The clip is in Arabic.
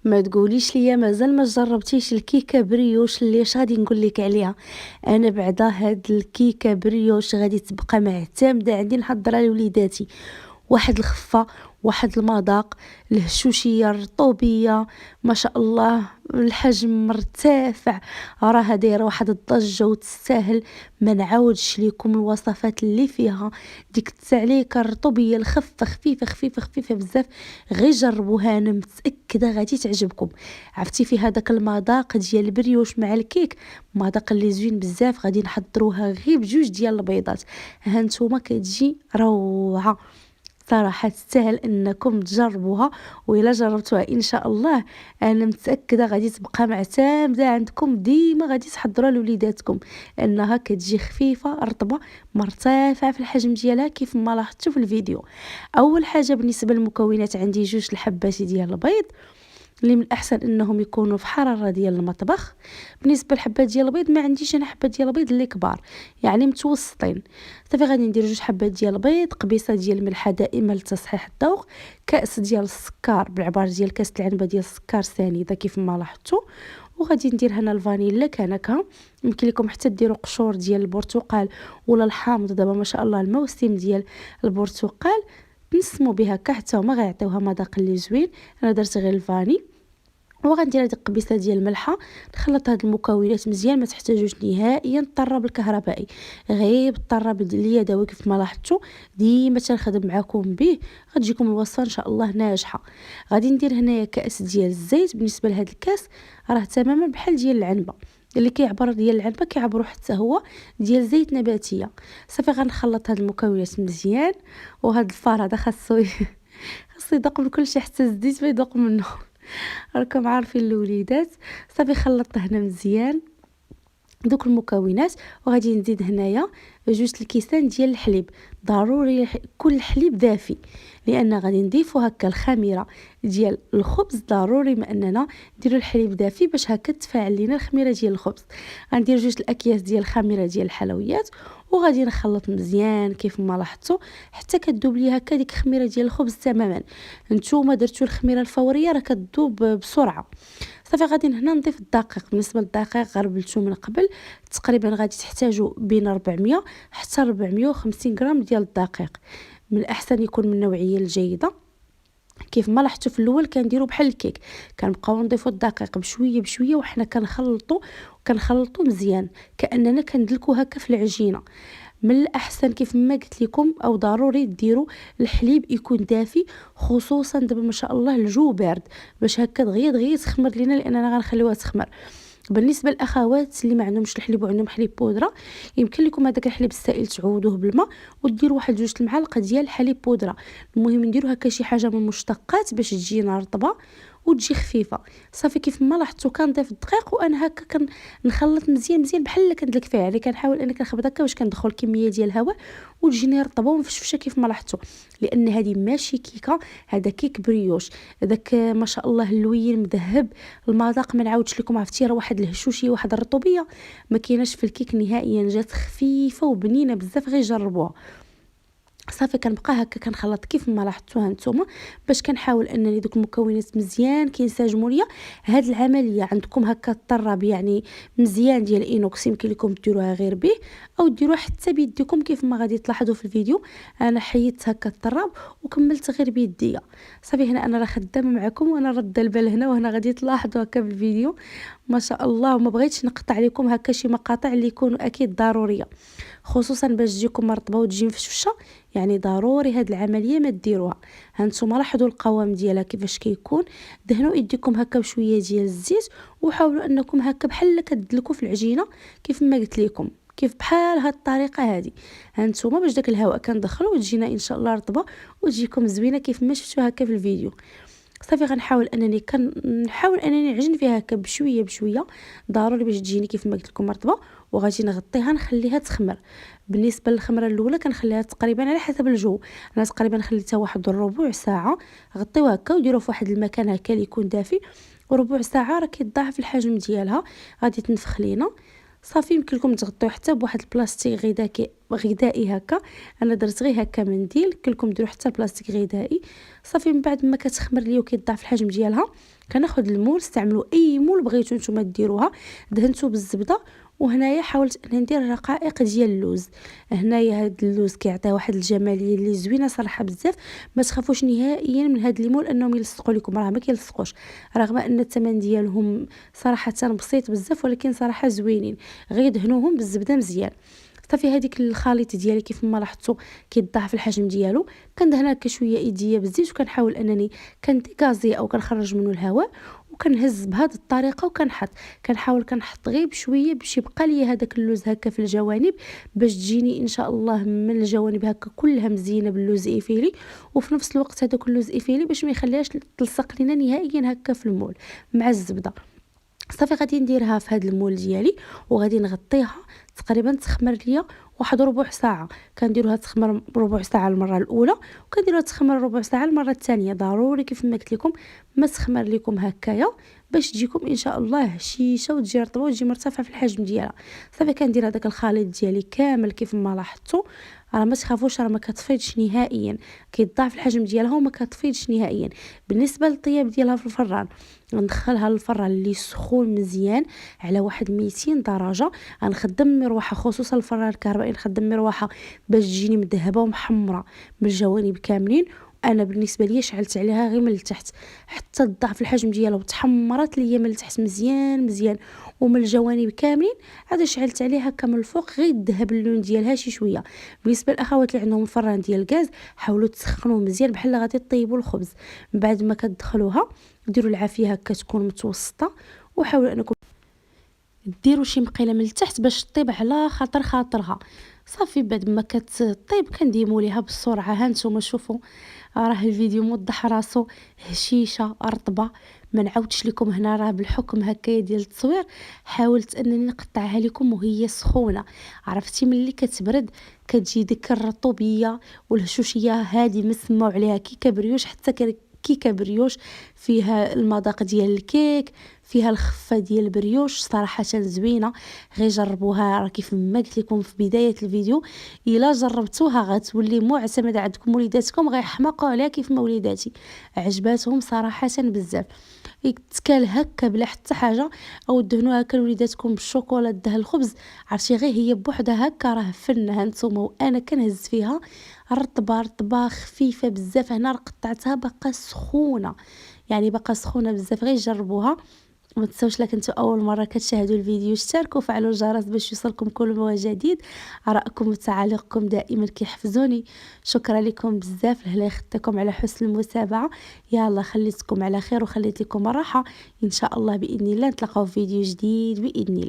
ما تقوليش ليا مازال ما جربتيش الكيكه بريوش اللي اش غادي نقول لك عليها. انا بعدا هاد الكيكه بريوش غادي تبقى معتمده عندي نحضرها لوليداتي. واحد الخفه، واحد المذاق، الهشوشيه الرطوبيه، ما شاء الله، الحجم مرتفع، راها دايره واحد الضجه وتستاهل. ما نعاودش ليكم الوصفات اللي فيها ديك التعليكه الرطوبيه الخفه، خفيفه خفيفه خفيفه بزاف. غير جربوها، انا متاكده غادي تعجبكم. عرفتي في هذاك المذاق ديال البريوش مع الكيك، مذاق اللي زوين بزاف. غادي نحضروها غير بجوج ديال البيضات، ها نتوما كتجي روعه. صراحة تستاهل انكم تجربوها، وإلا جربتوها ان شاء الله انا متأكدة غادي تبقى معتمدة عندكم، ديما غادي تحضروها لوليداتكم، لانها كتجي خفيفة رطبة مرتفعة في الحجم ديالها كيف ما لاحظتوا في الفيديو. اول حاجة بالنسبة للمكونات، عندي جوج الحبات ديال البيض اللي من الاحسن انهم يكونوا في حراره ديال المطبخ. بالنسبه للحبات ديال البيض ما عنديش انا حبات ديال البيض اللي كبار، يعني متوسطين. صافي غادي ندير جوج حبات ديال البيض، قبيصه ديال الملحه دائما لتصحيح الذوق، كاس ديال السكر بالعبار ديال كاس العنبه ديال السكر سنيده كيف ما لاحظتوا. وغادي ندير هنا الفانيلا كنكه. يمكن لكم حتى ديروا قشور ديال البرتقال ولا الحامض، دابا ما شاء الله الموسم ديال البرتقال، تنسموا بها هكا حتى هما غيعطيوها مذاق اللي زوين. انا درت غير الفاني. وغندير هذه القبيصه ديال الملحه، نخلط هاد المكونات مزيان، ما تحتاجوش نهائيا الطراب الكهربائي، غير بالطراب اليدوي كيف ما لاحظتوا ديما تنخدم معكم به. غتجيكم الوصفه ان شاء الله ناجحه. غادي ندير هنايا كاس ديال الزيت. بالنسبه لهاد الكاس راه تماما بحال ديال العنبه، اللي كيعبر ديال العنبه كيعبروا حتى هو ديال زيت نباتيه. صافي غنخلط هاد المكونات مزيان. وهاد الفار هذا خاصو يذوق من كلشي حتى الزيت ما يذوق منه. راكم عارفين الوليدات. صافي خلطت هنا مزيان دوك المكونات. وغادي نزيد هنايا جوج الكيسان ديال الحليب. ضروري كل الحليب دافي، لان غادي نضيفو هكا الخميره ديال الخبز. ضروري ما اننا نديرو الحليب دافي باش هكا تفاعل لينا الخميره ديال الخبز. غندير جوج الاكياس ديال الخميره ديال الحلويات، وغادي نخلط مزيان كيف ما لاحظتوا حتى كتذوب لي هكا ديك الخميره ديال الخبز تماما. نتوما درتو الخميره الفوريه راه كتذوب بسرعه. صافي غادي هنا نضيف الدقيق. بالنسبه للدقيق غربلتو من قبل، تقريبا غادي تحتاجوا بين 400 حتى 450 غرام ديال الدقيق. من الاحسن يكون من النوعيه الجيده. كيف ما لاحظتوا في الاول كنديروا بحال الكيك، كنبقاو نضيفوا الدقيق بشويه بشويه وحنا كنخلطوا مزيان كاننا كندلكوا هكا في العجينه. من الاحسن كيف ما قلت لكم او ضروري ديروا الحليب يكون دافي، خصوصا دابا ما شاء الله الجو بارد، باش هكا دغيا تخمر لينا، لاننا غنخليوها تخمر. بالنسبه للاخوات اللي ما عندهمش الحليب وعندهم حليب بودره، يمكن لكم هذاك الحليب السائل تعودوه بالماء وديروا واحد جوج المعالق ديال الحليب بودره. المهم نديروا هكا شي حاجه من المشتقات باش تجينا رطبه وتجي خفيفه. صافي كيف ما لاحظتوا كنضيف الدقيق وانا هكا كنخلط مزيان مزيان بحال كندلك فيها، يعني كنحاول اني كنخبط هكا باش كندخل كميه ديال الهواء وتجيني رطبه ومفشفشه كيف ما لاحظتوا. لان هذه ماشي كيكه، هذا كيك بريوش. داك ما شاء الله اللوين مذهب، المذاق ما نعاودش لكم. عرفتي راه واحد الهشوشيه واحد الرطوبيه ما كايناش في الكيك نهائيا، جات خفيفه وبنينه بزاف، غير جربوها. صافي كنبقى هكا كنخلط كيف ما لاحظتوها نتوما، باش كنحاول انني دوك المكونات مزيان كينسجموا ليا. هاد العمليه عندكم هكا الطراب يعني مزيان ديال الاينوكس، يمكن لكم ديروها غير به او ديروها حتى بيديكم كيف ما غادي تلاحظوا في الفيديو. انا حيدت هكا الطراب وكملت غير بيديا. صافي هنا انا راه خدامه معكم وانا رد البال هنا، وهنا غادي تلاحظوا هكا في الفيديو ما شاء الله. وما بغيتش نقطع لكم هكا شي مقاطع اللي يكونوا اكيد ضروريه، خصوصا باش تجيكم مرطبه وتجي مفشفشه. يعني ضروري هاد العمليه ما ديروها. هانتوما لاحظوا القوام ديالها كيفاش كيكون. دهنوا ايديكم هكا بشويه ديال الزيت، وحاولوا انكم هكا بحال كتدلكوا في العجينه كيف ما قلت لكم، كيف بحال هاد الطريقه هذه. هانتوما باش داك الهواء كندخلوا وتجينا ان شاء الله رطبه وتجيكم زوينه كيف ما شفتوا هكا في الفيديو. صافي غنحاول انني كنحاول انني نعجن فيها هكا بشويه بشويه، ضروري باش تجيني كيف ما قلت لكم مرطبه. وغادي نغطيها نخليها تخمر. بالنسبه للخمره الاولى كنخليها تقريبا على حسب الجو، انا تقريبا خليتها واحد الربع ساعه. غطيوها هكا وديروها في واحد المكان هكا اللي يكون دافي، وربع ساعه راه كيتضاعف الحجم ديالها غادي تنفخ لينا. صافي يمكن لكم تغطيو حتى بواحد البلاستيك غذائي هكا. انا درت غير هكا منديل، يمكن لكم ديروا حتى بلاستيك غذائي. صافي من بعد ما كتخمر ليا وكيضاعف الحجم ديالها، كناخذ المول. استعملوا اي مول بغيتو نتوما ديروها. دهنتو بالزبده، وهنايا حاولت اني ندير رقائق ديال اللوز. هنايا هاد اللوز كيعطي واحد الجماليه اللي زوينه صراحه بزاف. ما تخافوش نهائيا من هاد الليمون انهم يلصقوا لكم، راه ما كيلصقوش، رغم ان الثمن ديالهم صراحه بسيط بزاف، ولكن صراحه زوينين. غير دهنوهم بالزبده مزيان. صافي هذيك الخليط ديالي كيف ما لاحظتوا كيتضاعف الحجم ديالو. كندهن هكا شويه ايديا بالزيت، وكنحاول انني كنديكازي او كنخرج منه الهواء، وكنهز بهذه الطريقه كنحاول كنحط غير بشويه باش يبقى لي هذاك اللوز هكا في الجوانب، باش تجيني ان شاء الله من الجوانب هكا كلها مزينه باللوز ايفيلي. وفي نفس الوقت هذاك اللوز ايفيلي باش ما يخليهاش تلصق لينا نهائيا هكا في المول مع الزبده. صافي غادي نديرها في هذا المول ديالي، وغادي نغطيها تقريبا تخمر ليا واحد ربع ساعه. كنديروها تخمر ربع ساعه المره الاولى، وكنديروها تخمر ربع ساعه المره الثانيه. ضروري كيف ما قلت لكم ما تخمر لكم هكايا باش تجيكم ان شاء الله هشيشه وتجي رطبه وتجي مرتفعه في الحجم ديالها. صافي كندير هذاك الخليط ديالي كامل كيف ما لاحظتوا. راه ما تخافوش، راه ما كتفيضش نهائيا، كيضاعف الحجم ديالها وما كتفيضش نهائيا. بالنسبه للطياب ديالها في الفران، غندخلها للفران اللي سخون مزيان على واحد 200 درجه. غنخدم مروحه، خصوصا الفران الكهربائي نخدم مروحه باش تجيني مذهبه ومحمره من الجوانب كاملين. انا بالنسبه ليا شعلت عليها غير من التحت حتى ضعف الحجم ديالها وتحمرت ليا من التحت مزيان مزيان، ومن الجوانب كاملين. عاد شعلت عليها هكا من الفوق غير الذهب اللون ديالها شي شويه. بالنسبه للاخوات اللي عندهم الفران ديال الغاز، حاولوا تسخنوه مزيان بحال غادي طيبوا الخبز. من بعد ما كتدخلوها ديروا العافيه هكا تكون متوسطه، وحاولوا انكم ديروا شي مقيله من التحت باش طيب على خاطرها. صافي بعد ما كتطيب كنديموا ليها بالسرعه. ها نتوما شوفوا، راه الفيديو موضح راسو، هشيشه رطبه. ما نعاودش لكم هنا، راه بالحكم هكايا ديال التصوير حاولت انني نقطعها لكم وهي سخونه. عرفتي ملي كتبرد كتجي ديك الرطوبيه والهشوشيه هذه مسموا عليها كيكه بريوش. حتى كيكه بريوش فيها المذاق ديال الكيك، فيها الخفه ديال البريوش، صراحه زوينه. غير جربوها، راه كيف ما قلت لكم في بدايه الفيديو، الا جربتوها غتولي معتمده عندكم وليداتكم غيحماقوا عليها كيف ما وليداتي. عجباتهم صراحه بزاف. يتكال هكا بلا حتى حاجه، او دهنوها هكا لوليداتكم بالشوكولا دهن الخبز. عرفتي غير هي بوحدها هكا راه فن. هانتوما وانا كنهز فيها رطبه خفيفه بزاف. هنا قطعتها باقا سخونه، يعني باقا سخونه بزاف. غير جربوها. ما تنساوش لك انتو اول مره كتشاهدوا الفيديو اشتركوا وفعلوا الجرس باش يوصلكم كل ما جديد. ارائكم وتعاليقكم دائما كيحفزوني. شكرا لكم بزاف، الله يخطيكم على حسن المتابعه. يلا خليتكم على خير وخليت لكم الراحه. ان شاء الله باذن الله نتلاقاو في فيديو جديد باذن الله.